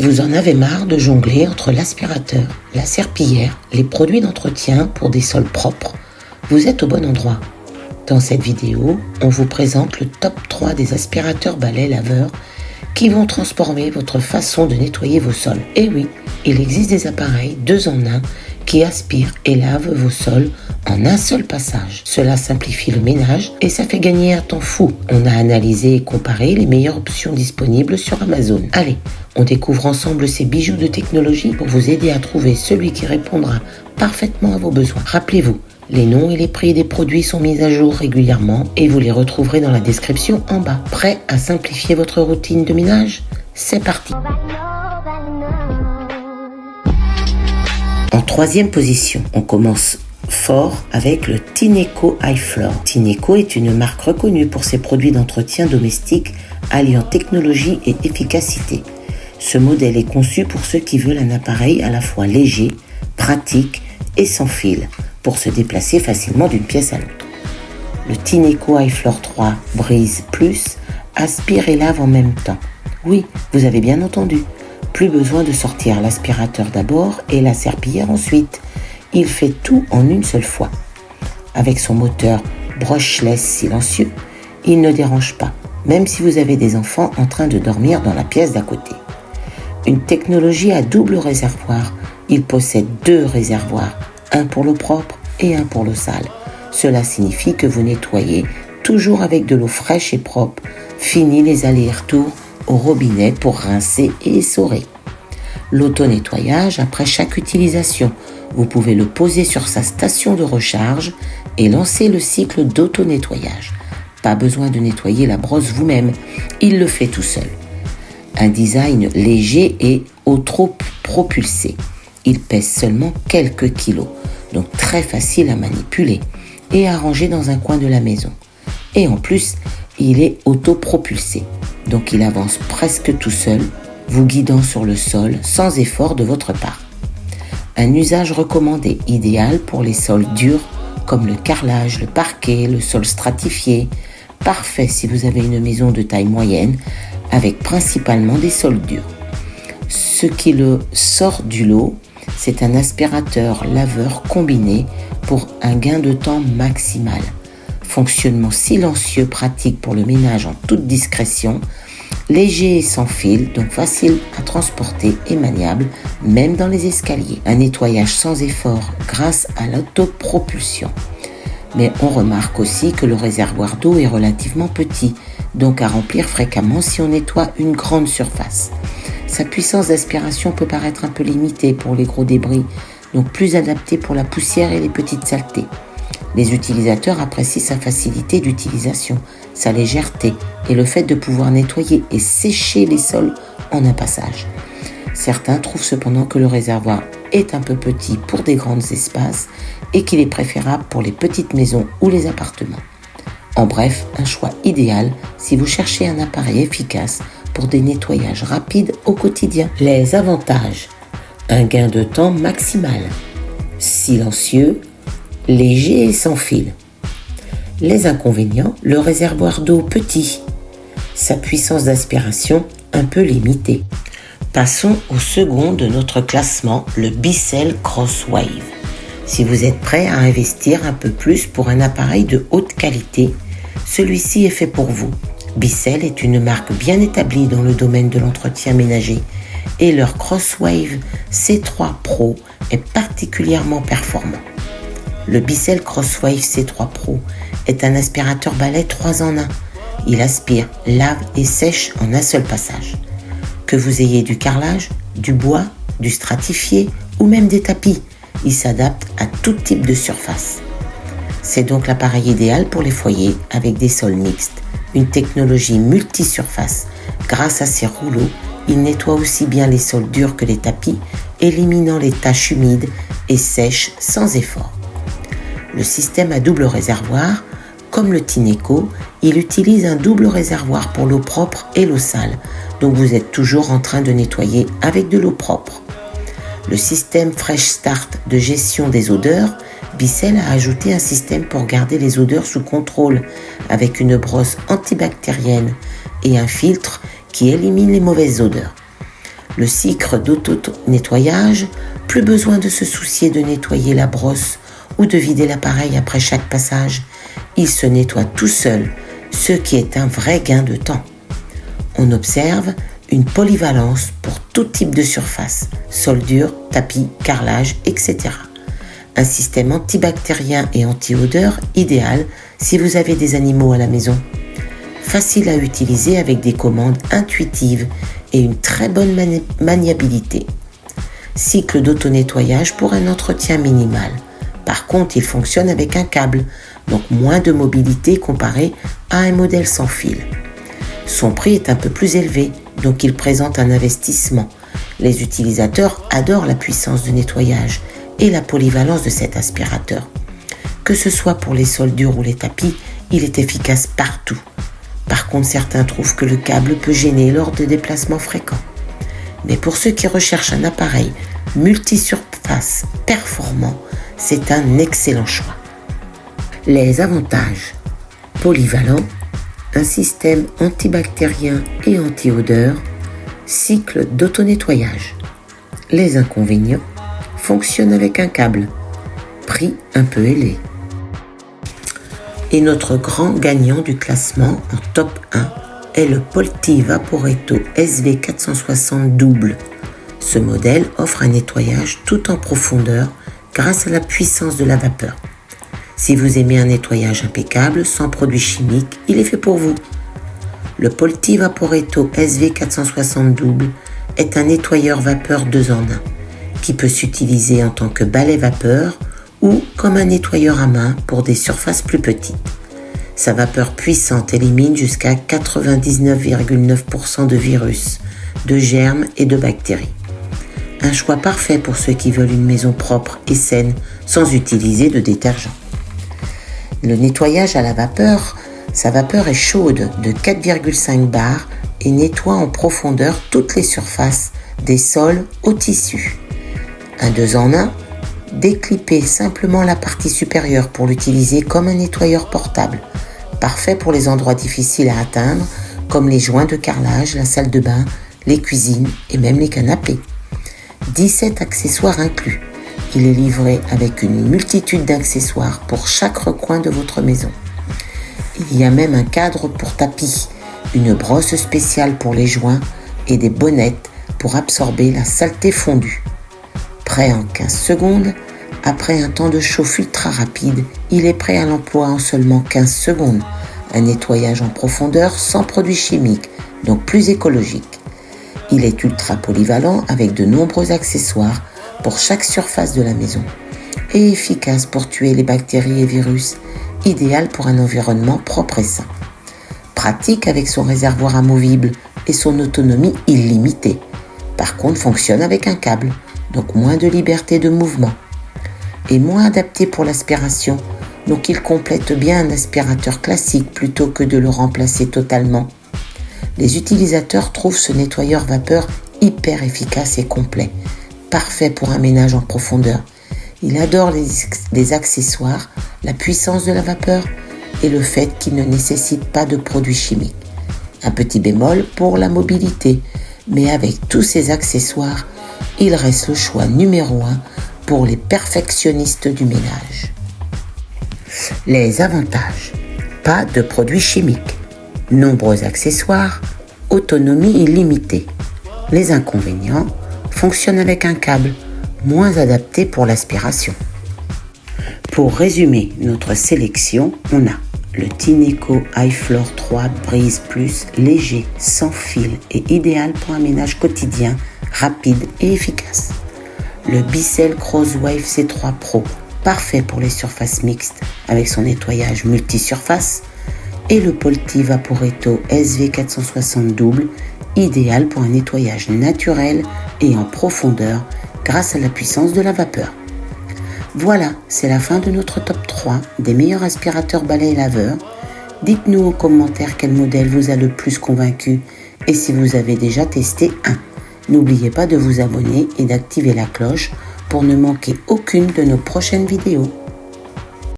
Vous en avez marre de jongler entre l'aspirateur, la serpillière, les produits d'entretien pour des sols propres? Vous êtes au bon endroit. Dans cette vidéo, on vous présente le top 3 des aspirateurs balais laveurs qui vont transformer votre façon de nettoyer vos sols. Et oui, il existe des appareils 2 en 1 qui aspirent et lavent vos sols en un seul passage. Cela simplifie le ménage et ça fait gagner un temps fou. On a analysé et comparé les meilleures options disponibles sur Amazon. Allez, on découvre ensemble ces bijoux de technologie pour vous aider à trouver celui qui répondra parfaitement à vos besoins. Rappelez-vous, les noms et les prix des produits sont mis à jour régulièrement et vous les retrouverez dans la description en bas. Prêt à simplifier votre routine de ménage? C'est parti! En troisième position, on commence fort avec le Tineco iFloor. Tineco est une marque reconnue pour ses produits d'entretien domestique alliant technologie et efficacité. Ce modèle est conçu pour ceux qui veulent un appareil à la fois léger, pratique et sans fil pour se déplacer facilement d'une pièce à l'autre. Le Tineco iFloor 3 Breeze Plus aspire et lave en même temps. Oui, vous avez bien entendu. Plus besoin de sortir l'aspirateur d'abord et la serpillière ensuite. Il fait tout en une seule fois. Avec son moteur brushless silencieux, il ne dérange pas, même si vous avez des enfants en train de dormir dans la pièce d'à côté. Une technologie à double réservoir. Il possède 2 réservoirs, un pour l'eau propre et un pour l'eau sale. Cela signifie que vous nettoyez toujours avec de l'eau fraîche et propre. Fini les allers-retours au robinet pour rincer et essorer. L'auto-nettoyage après chaque utilisation. Vous pouvez le poser sur sa station de recharge et lancer le cycle d'auto-nettoyage. Pas besoin de nettoyer la brosse vous-même, il le fait tout seul. Un design léger et auto-propulsé. Il pèse seulement quelques kilos, donc très facile à manipuler et à ranger dans un coin de la maison. Et en plus, il est autopropulsé, donc il avance presque tout seul, vous guidant sur le sol sans effort de votre part. Un usage recommandé, idéal pour les sols durs comme le carrelage, le parquet, le sol stratifié. Parfait si vous avez une maison de taille moyenne avec principalement des sols durs. Ce qui le sort du lot, c'est un aspirateur laveur combiné pour un gain de temps maximal. Fonctionnement silencieux pratique pour le ménage en toute discrétion, léger et sans fil, donc facile à transporter et maniable, même dans les escaliers. Un nettoyage sans effort grâce à l'autopropulsion. Mais on remarque aussi que le réservoir d'eau est relativement petit, donc à remplir fréquemment si on nettoie une grande surface. Sa puissance d'aspiration peut paraître un peu limitée pour les gros débris, donc plus adaptée pour la poussière et les petites saletés. Les utilisateurs apprécient sa facilité d'utilisation, sa légèreté et le fait de pouvoir nettoyer et sécher les sols en un passage. Certains trouvent cependant que le réservoir est un peu petit pour des grands espaces et qu'il est préférable pour les petites maisons ou les appartements. En bref, un choix idéal si vous cherchez un appareil efficace pour des nettoyages rapides au quotidien. Les avantages: un gain de temps maximal, silencieux, léger et sans fil. Les inconvénients: le réservoir d'eau petit, sa puissance d'aspiration un peu limitée. Passons au second de notre classement, le Bissell Crosswave. Si vous êtes prêt à investir un peu plus pour un appareil de haute qualité, celui-ci est fait pour vous. Bissell est une marque bien établie dans le domaine de l'entretien ménager et leur Crosswave C3 Pro est particulièrement performant. Le Bissell Crosswave C3 Pro est un aspirateur balai 3 en 1. Il aspire, lave et sèche en un seul passage. Que vous ayez du carrelage, du bois, du stratifié ou même des tapis, il s'adapte à tout type de surface. C'est donc l'appareil idéal pour les foyers avec des sols mixtes. Une technologie multi-surface. Grâce à ses rouleaux, il nettoie aussi bien les sols durs que les tapis, éliminant les taches humides et sèche sans effort. Le système à double réservoir, comme le Tineco, il utilise un double réservoir pour l'eau propre et l'eau sale, donc vous êtes toujours en train de nettoyer avec de l'eau propre. Le système Fresh Start de gestion des odeurs, Bissell a ajouté un système pour garder les odeurs sous contrôle, avec une brosse antibactérienne et un filtre qui élimine les mauvaises odeurs. Le cycle d'auto-nettoyage, plus besoin de se soucier de nettoyer la brosse ou de vider l'appareil après chaque passage. Il se nettoie tout seul, ce qui est un vrai gain de temps. On observe une polyvalence pour tout type de surface, soldure, tapis, carrelage, etc. Un système antibactérien et anti-odeur idéal si vous avez des animaux à la maison. Facile à utiliser avec des commandes intuitives et une très bonne maniabilité. Cycle d'auto-nettoyage pour un entretien minimal. Par contre, il fonctionne avec un câble, donc moins de mobilité comparé à un modèle sans fil. Son prix est un peu plus élevé, donc il présente un investissement. Les utilisateurs adorent la puissance de nettoyage et la polyvalence de cet aspirateur. Que ce soit pour les soldures ou les tapis, il est efficace partout. Par contre, certains trouvent que le câble peut gêner lors de déplacements fréquents. Mais pour ceux qui recherchent un appareil multisurface performant, c'est un excellent choix. Les avantages: polyvalent, un système antibactérien et anti-odeur, cycle d'auto-nettoyage. Les inconvénients: fonctionne avec un câble, prix un peu élevé. Et notre grand gagnant du classement en top 1 est le Polti Vaporetto SV460 double. Ce modèle offre un nettoyage tout en profondeur grâce à la puissance de la vapeur. Si vous aimez un nettoyage impeccable, sans produits chimiques, il est fait pour vous. Le Polti Vaporetto SV460 double est un nettoyeur vapeur 2 en 1 qui peut s'utiliser en tant que balai vapeur ou comme un nettoyeur à main pour des surfaces plus petites. Sa vapeur puissante élimine jusqu'à 99,9% de virus, de germes et de bactéries. Un choix parfait pour ceux qui veulent une maison propre et saine sans utiliser de détergent. Le nettoyage à la vapeur, sa vapeur est chaude de 4,5 bars et nettoie en profondeur toutes les surfaces, des sols au tissu. Un 2 en 1, déclipez simplement la partie supérieure pour l'utiliser comme un nettoyeur portable, parfait pour les endroits difficiles à atteindre comme les joints de carrelage, la salle de bain, les cuisines et même les canapés. 17 accessoires inclus. Il est livré avec une multitude d'accessoires pour chaque recoin de votre maison. Il y a même un cadre pour tapis, une brosse spéciale pour les joints et des bonnettes pour absorber la saleté fondue. Prêt en 15 secondes, après un temps de chauffe ultra rapide, il est prêt à l'emploi en seulement 15 secondes. Un nettoyage en profondeur sans produits chimiques, donc plus écologique. Il est ultra polyvalent avec de nombreux accessoires pour chaque surface de la maison et efficace pour tuer les bactéries et virus, idéal pour un environnement propre et sain. Pratique avec son réservoir amovible et son autonomie illimitée. Par contre, fonctionne avec un câble, donc moins de liberté de mouvement. Et moins adapté pour l'aspiration, donc il complète bien un aspirateur classique plutôt que de le remplacer totalement. Les utilisateurs trouvent ce nettoyeur vapeur hyper efficace et complet, parfait pour un ménage en profondeur. Il adore les accessoires, la puissance de la vapeur et le fait qu'il ne nécessite pas de produits chimiques. Un petit bémol pour la mobilité, mais avec tous ces accessoires, il reste le choix numéro 1 pour les perfectionnistes du ménage. Les avantages: pas de produits chimiques, nombreux accessoires, autonomie illimitée. Les inconvénients: fonctionne avec un câble, moins adapté pour l'aspiration. Pour résumer notre sélection, on a le Tineco iFloor 3 Breeze Plus, léger, sans fil et idéal pour un ménage quotidien, rapide et efficace. Le Bissell Crosswave C3 Pro, parfait pour les surfaces mixtes avec son nettoyage multisurface. Et le Polti Vaporetto SV460 double, idéal pour un nettoyage naturel et en profondeur grâce à la puissance de la vapeur. Voilà, c'est la fin de notre top 3 des meilleurs aspirateurs balais laveurs. Dites-nous en commentaire quel modèle vous a le plus convaincu et si vous avez déjà testé un. N'oubliez pas de vous abonner et d'activer la cloche pour ne manquer aucune de nos prochaines vidéos.